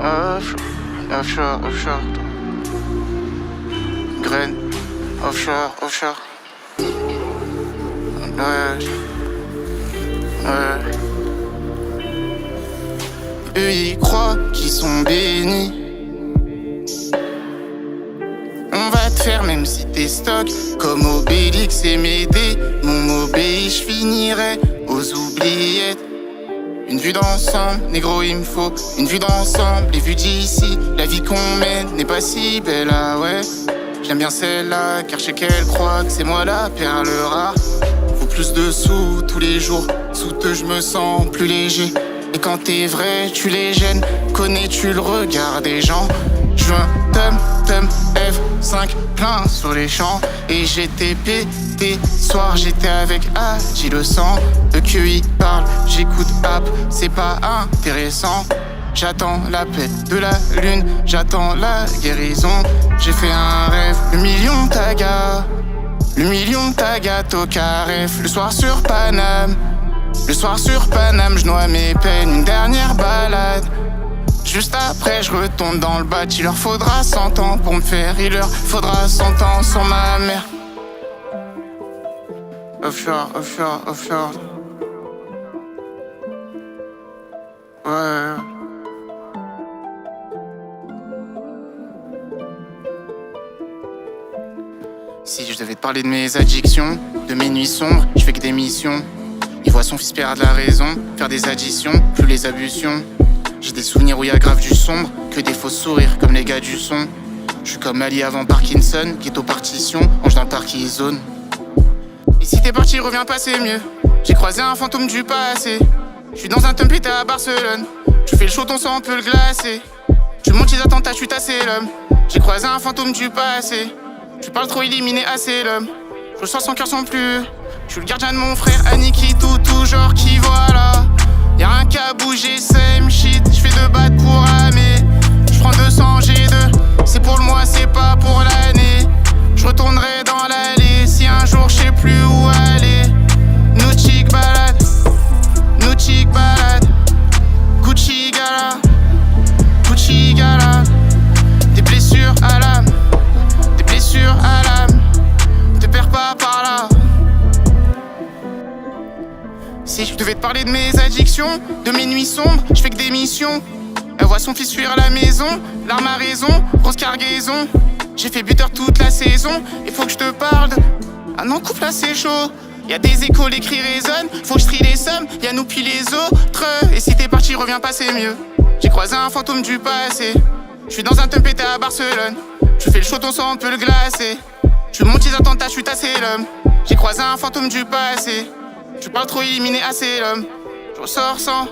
Offshore, offshore, offshore. Graine, offshore, offshore. Ouais, ouais. Eux y croient qu'ils sont bénis. On va te faire même si t'es stock. Comme Obélix et Médée. Mon obéi, je finirai aux oubliettes. Une vue d'ensemble, négro il me faut une vue d'ensemble, les vues d'ici. La vie qu'on mène n'est pas si belle, ah ouais. J'aime bien celle-là, car je sais qu'elle croit que c'est moi la perle rare. Faut plus de sous tous les jours, sous eux je me sens plus léger. Et quand t'es vrai, tu les gênes, connais-tu le regard des gens? Je veux un tum F5 plein sur les champs. Et j'étais pété, soir j'étais avec Adi le sang. EQI parle, j'écoute app, c'est pas intéressant. J'attends la paix de la lune, j'attends la guérison. J'ai fait un rêve, le million taga. Le million taga au caref, le soir sur Paname. Le soir sur Paname, je noie mes peines, une dernière balade. Juste après, je retourne dans le bâti. Il leur faudra 100 ans pour me faire. Il leur faudra 100 ans sans ma mère. Offshore, offshore, offshore. Ouais. Si je devais te parler de mes addictions, de mes nuits sombres, je fais que des missions. Il voit son fils perdre la raison, faire des additions, plus les abustions. J'ai des souvenirs où y a grave du sombre, que des faux sourires comme les gars du son. Je suis comme Ali avant Parkinson, ghetto partition, ange d'un parking zone. Et si t'es parti, reviens pas, c'est mieux. J'ai croisé un fantôme du passé. Je suis dans un tempête à Barcelone. Tu fais le chaud, ton sang peut le glacer. Tu montes les attentats, je suis tassé l'homme. J'ai croisé un fantôme du passé. Tu parles trop éliminé, assez l'homme. Je sens son cœur sans plus. Je suis le gardien de mon frère, Aniki, tout genre qui voilà. Y'a rien qu'à bouger, same shit. J'fais 2 battes pour ramer. J'prends 200 G2. C'est pour le mois, c'est pas pour l'année. J'retournerai dans l'allée si un jour j'sais plus où aller. Nautique balade, nautique balade. Gucci gala, Gucci gala. Des blessures à l'âme, des blessures à l'âme. Te perds pas par là. Si je devais te parler de mes addictions, de mes nuits sombres, je fais que des missions. Elle voit son fils fuir à la maison, l'arme à raison, grosse cargaison. J'ai fait buteur toute la saison, et faut que je te parle. Ah non, couple là c'est chaud. Y'a des échos, les cris résonnent. Faut que je trie les sommes, y'a nous puis les autres. Et si t'es parti, reviens pas, c'est mieux. J'ai croisé un fantôme du passé. J'suis dans un tempête à Barcelone. Tu fais le chaud, ton sang peut le glacer. Tu montes les attentats, j'suis tassé l'homme. J'ai croisé un fantôme du passé. Tu parles trop éliminé, assez l'homme. Je ressors sans.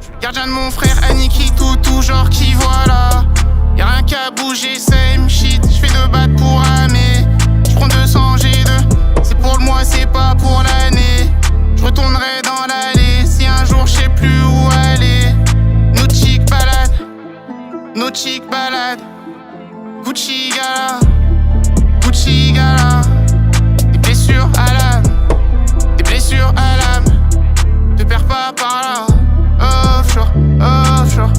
Je suis le gardien de mon frère, Aniki, tout genre qui voilà. Y'a rien qu'à bouger, same shit. J'fais 2 battes pour ramer. J'prends 200 G2. C'est pour le mois, c'est pas pour l'année. J'retournerai dans l'allée si un jour j'sais plus où aller. Nautique balade, nautique balade. Gucci gala, Gucci gala. Des blessures à l'âme, des blessures à l'âme. Te perds pas par là. Offshore, offshore.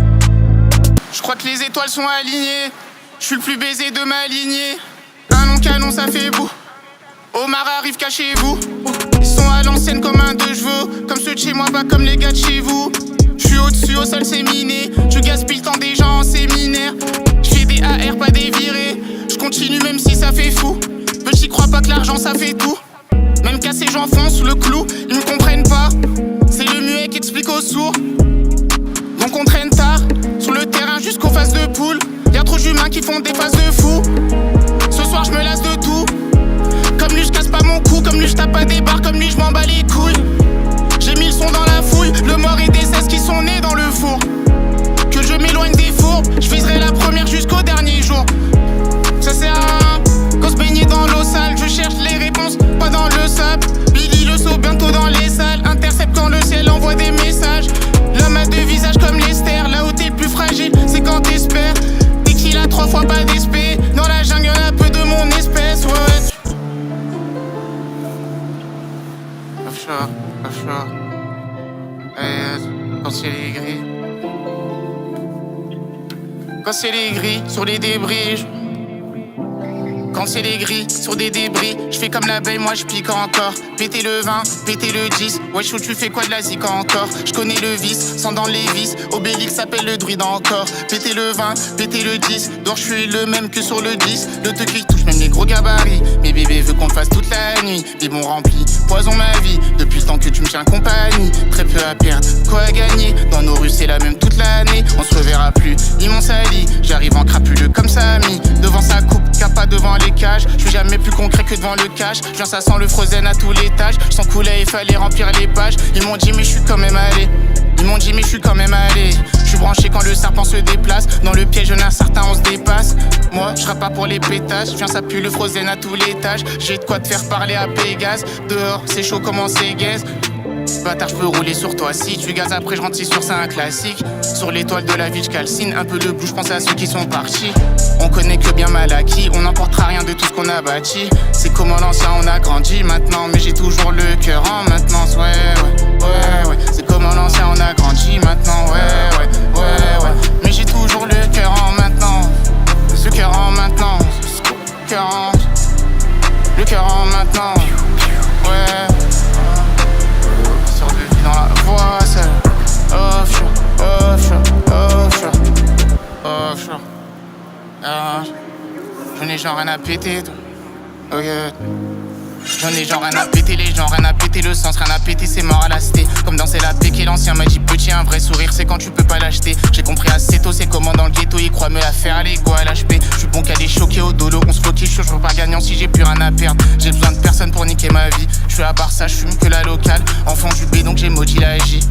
Je crois que les étoiles sont alignées. Je suis le plus baisé de ma lignée. Un long canon, ça fait bout. Omar arrive, cachez-vous. Ils sont à l'ancienne comme un 2 chevaux. Comme ceux de chez moi, pas comme les gars de chez vous. Je suis au-dessus, au sol, c'est miné. Je gaspille le temps des gens en séminaire. Je fais des AR, pas des virés. Je continue même si ça fait fou. Petit, crois pas que l'argent ça fait tout. Même qu'à ces gens foncent le clou, ils me comprennent pas. C'est le muet qui explique aux sourds. Donc on traîne tard, sur le terrain jusqu'aux phases de poule. Y'a trop d'humains qui font des phases de fou. Ce soir je me lasse de tout. Comme lui je casse pas mon cou, comme lui je tape pas des barres, comme lui je m'en bats les couilles. J'ai mis le son dans la fouille, le mort et des 16 qui sont nés dans le four. Que je m'éloigne des fourbes, je viserai la première jusqu'au dernier jour. Ça sert à rien, qu'on se baigne dans l'eau sale. Je cherche les réponses, pas dans le sable. Billy le saut bientôt dans les salles. Intercepte quand le ciel envoie des messages. L'homme a 2 visages comme l'Esther. Là où t'es le plus fragile, c'est quand t'espères. Dès qu'il a 3 fois pas d'esprit. Dans la jungle y'en a peu de mon espèce, ouais. Offshore, offshore. Quand ciel est gris. Quand c'est les gris sur les débris. Quand c'est les gris sur des débris, je fais comme l'abeille, moi je pique encore. Péter le 20, péter le 10. Wesh, tu fais quoi de la zik encore? Je connais le vice, sans dans les vis. Obélix s'appelle le druide encore. Péter le 20, péter le 10. Dors, je suis le même que sur le 10. Le te qui touche même les gros gabarits. Mes bébés veulent qu'on le fasse toute la nuit. Les bons remplis, poison ma vie. Depuis le temps que tu me tiens compagnie. Très peu à perdre, quoi à gagner. Dans nos rues, c'est la même toute l'année. On se reverra plus, ils m'ont sali. J'arrive en crapuleux comme Samy. Devant sa coupe, capa devant les cages. Je suis jamais plus concret que devant le cash. Je viens, ça sent le frozen à tous les tâches. Je sens couler, il fallait remplir les pages. Ils m'ont dit mais je suis quand même allé. Ils m'ont dit mais je suis quand même allé. Je suis branché quand le serpent se déplace. Dans le piège d'un certain on se dépasse. Moi je serai pas pour les pétasses. Je viens, ça pue le frozen à tous les tâches. J'ai de quoi te faire parler à Pégase. Dehors c'est chaud comment c'est gaze. Bâtard, je peux rouler sur toi. Si tu gazes après, je rentre, c'est sûr, c'est un classique. Sur l'étoile de la vie, je calcine un peu de blue, je pense à ceux qui sont partis. On connaît que bien mal acquis, on n'emportera rien de tout ce qu'on a bâti. C'est comme à l'ancien, on a grandi maintenant, mais j'ai toujours le cœur en maintenance. Ouais. C'est comme à l'ancien, on a grandi maintenant. Ouais. Mais j'ai toujours le cœur en maintenance. Ce cœur en maintenance. Le cœur en maintenance. Ouais. Dans la voie seule. Offshore. J'en ai genre rien à péter, toi. Ok. J'en ai genre rien à péter, les gens rien à péter, le sens rien à péter, c'est mort à la cité. Comme danser la péquée, l'ancien m'a dit petit, un vrai sourire, c'est quand tu peux pas l'acheter. J'ai compris assez tôt, c'est comment dans le ghetto, ils croient me la faire, les go à l'HP. Je suis bon qu'à les choquer au dolo, on se focus, je suis pas gagnant si j'ai plus rien à perdre. J'ai besoin de personne pour niquer ma vie. Je suis à Barça, je fume que la locale. Enfant du B, donc j'ai maudit la J.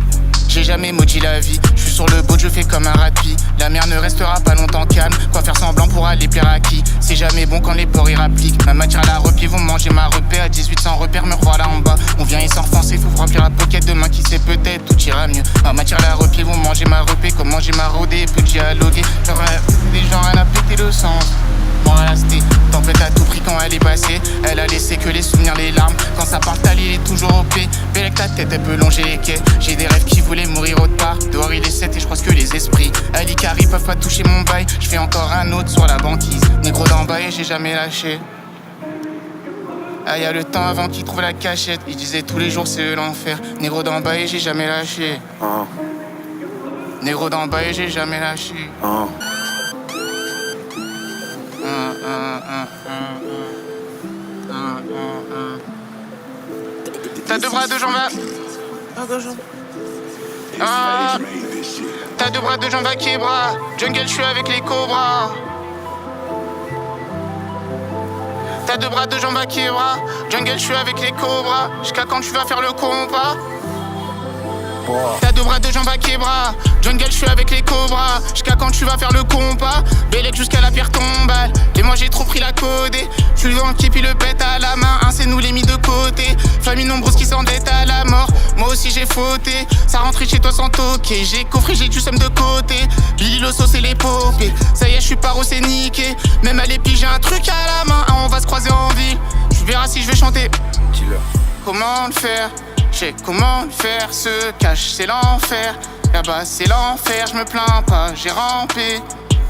J'ai jamais maudit la vie, je suis sur le boat, je fais comme un rugby. La mer ne restera pas longtemps calme, quoi faire semblant pour aller plaire à qui? C'est jamais bon quand les porcs y rappliquent. Ma matière à la repied, vont manger ma repère. À 18 sans repère, me revoilà en bas. On vient et s'enfoncer, faut remplir la pocket. Demain qui sait peut-être, tout ira mieux. Ma matière à la repied, vont manger ma repée. Comme manger ma rodée, peut dialoguer. Genre, des gens rien à péter le sens. Moi à la cité, tempête à tout prix quand elle est passée. Elle a laissé que les souvenirs, les larmes. Quand ça part, il est toujours OP. Belle avec ta tête, elle peut longer les quais. J'ai des rêves qui voulaient mourir autre part. Dehors il est 7 et je croise que les esprits. Ali Kari peuvent pas toucher mon bail. Je fais encore un autre sur la banquise. Négro d'en bas et j'ai jamais lâché. Ah, y'a le temps avant qu'ils trouvent la cachette. Ils disaient tous les jours c'est l'enfer. Négro d'en bas et j'ai jamais lâché. Négro d'en bas et j'ai jamais lâché. T'as deux bras, deux jambes T'as deux bras, deux jambes à Kebra. Jungle, je suis avec les cobras. T'as deux bras, deux jambes à Kebra. Jungle, je suis avec les cobras. Jusqu'à quand tu vas faire le compas? T'as deux bras, deux jambes à Kebra. Jungle, je suis avec les cobras. Jusqu'à quand tu vas faire le compas? Bellec jusqu'à la pierre tombale. Et moi j'ai trop pris la codée. Je suis dans le pied puis le pète à la main. C'est nous les mis de côté. Famille nombreuse qui s'endette à la mort. Moi aussi j'ai fauté. Ça rentrait chez toi sans toquer. J'ai coffré, j'ai du somme de côté. Billy Losso c'est l'épopée. Ça y est, je suis paro, c'est niqué. Même à l'épi, j'ai un truc à la main. On va se croiser en ville. Tu verras si je vais chanter. Comment le faire? J'ai comment le faire, ce cache c'est l'enfer. Là-bas c'est l'enfer, je me plains pas, j'ai rampé.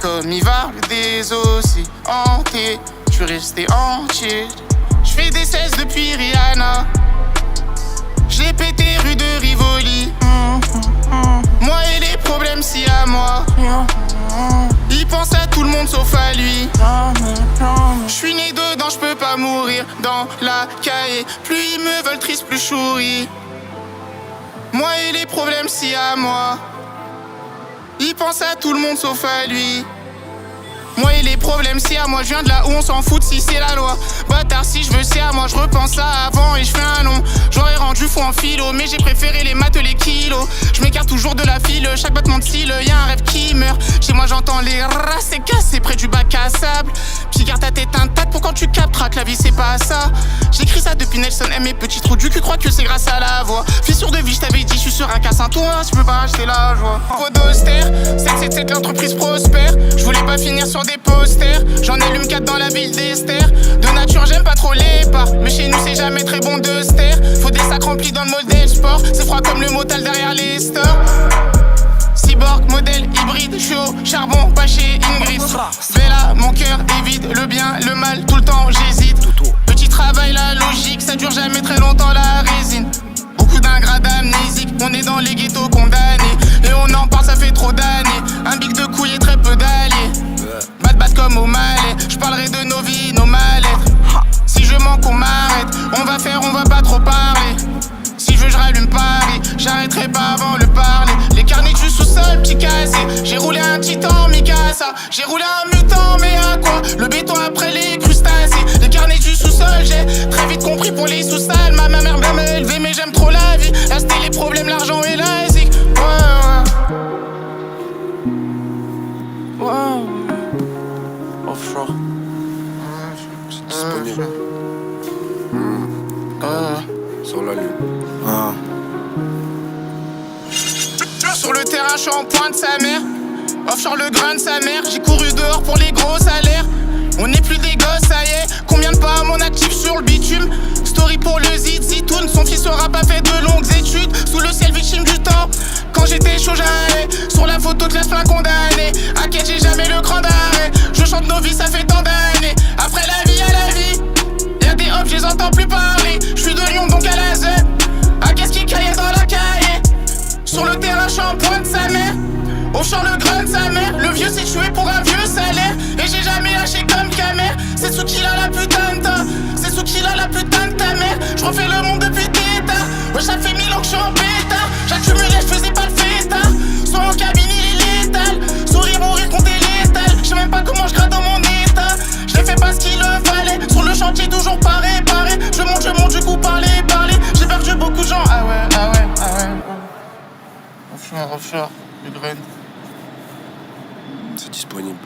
Comme Ivar, des aussi hanté. Je suis resté entier. Je fais des 16 depuis Rihanna. J'ai pété rue de Rivoli. Moi et les problèmes si à moi. Il pense à tout le monde sauf à lui. Je suis né dedans, je peux pas mourir dans la cahier. Plus ils me veulent triste, plus chouris. Moi et les problèmes si à moi. Il pense à tout le monde sauf à lui. Moi et les problèmes c'est à moi, je viens de là où on s'en fout si c'est la loi. Bâtard si je veux c'est à moi, je repense à avant et je fais un nom. J'aurais rendu fou en philo, mais j'ai préféré les maths les kilos. Je m'écarte toujours de la file, chaque battement de cils, y'a un rêve qui meurt. Chez moi j'entends les rats, c'est cassé près du bac à sable. Puis garde ta tête intacte pour quand tu capteras que la vie c'est pas ça. J'écris ça depuis Nelson M, mes petits trous du cul, crois que c'est grâce à la voix. Fissure de vie, je t'avais dit, je suis sur un casse un tour, si tu peux pas acheter la joie. Faut d'austère, 777 l'entreprise prospère. Je voulais pas finir sur des posters. J'en allume 4 dans la ville d'Esther. De nature j'aime pas trop les parts, mais chez nous c'est jamais très bon de ster. Faut des sacs remplis dans le modèle sport. C'est froid comme le motal derrière les stores. Cyborg, modèle hybride, je suis au charbon, pas chez On est dans les ghettos condamnés. Et on en parle, ça fait trop d'années. Un bic de couilles et très peu d'alliés. Bad comme au Malais. J'parlerai de nos vies, nos mal-être. Si je manque, on m'arrête. On va faire, on va pas trop parler. Si je veux, je rallume Paris. J'arrêterai pas avant le parler. Les carnets du sous-sol, petit cassé. J'ai roulé un titan, Mikasa. J'ai roulé un mutant, mais à quoi? Le béton après les crustacés. Les carnets du sous-sol, j'ai très vite compris pour les sous-salles. Ma mère bien m'a élevé, mais j'aime trop la vie. Là, c'était les problèmes, l'argent et la zik. Ouais. Offshore. C'est disponible. Sur la lune. Sur le terrain, je suis en pointe sa mère. Offshore le grain de sa mère. J'ai couru dehors pour les gros salaires. On n'est plus des gosses, ça y est. Combien de pas à mon actif sur le bitume? Story pour le Zitoun. Son fils aura pas fait de longues études. Sous le ciel victime du temps. Quand j'étais chaud, j'allais sur la photo de classe plein condamné. À quel j'ai jamais le cran d'arrêt. Je chante nos vies, ça fait tant d'années. Après la vie, à la vie. Y'a des hops, je les entends plus parler. Je suis de Lyon, donc à la Z. Ah, qu'est-ce qui caillait dans la cahier? Sur le terrain, je suis en pointe sa mère. Offshore le grain de sa mère. Le vieux s'est tué pour un vieux salaire. Et j'ai jamais lâché comme Camer. C'est sous qu'il a la putain de ta. C'est sous qu'il a la putain de ta mère. Je refais le monde depuis tétard. Ouais, ça fait 1000 ans que je suis en pétard. J'accumulais, je faisais pas le festa. Soit en cabine, il est létal. Sourire, mourir, compter létal. Je sais même pas comment je grade dans mon état. Je n'ai fait pas ce qu'il fallait. Sur le chantier, toujours pas réparé. Je monte, du coup, parler. J'ai perdu beaucoup de gens. Ah ouais. Offshore, le grain. C'est disponible.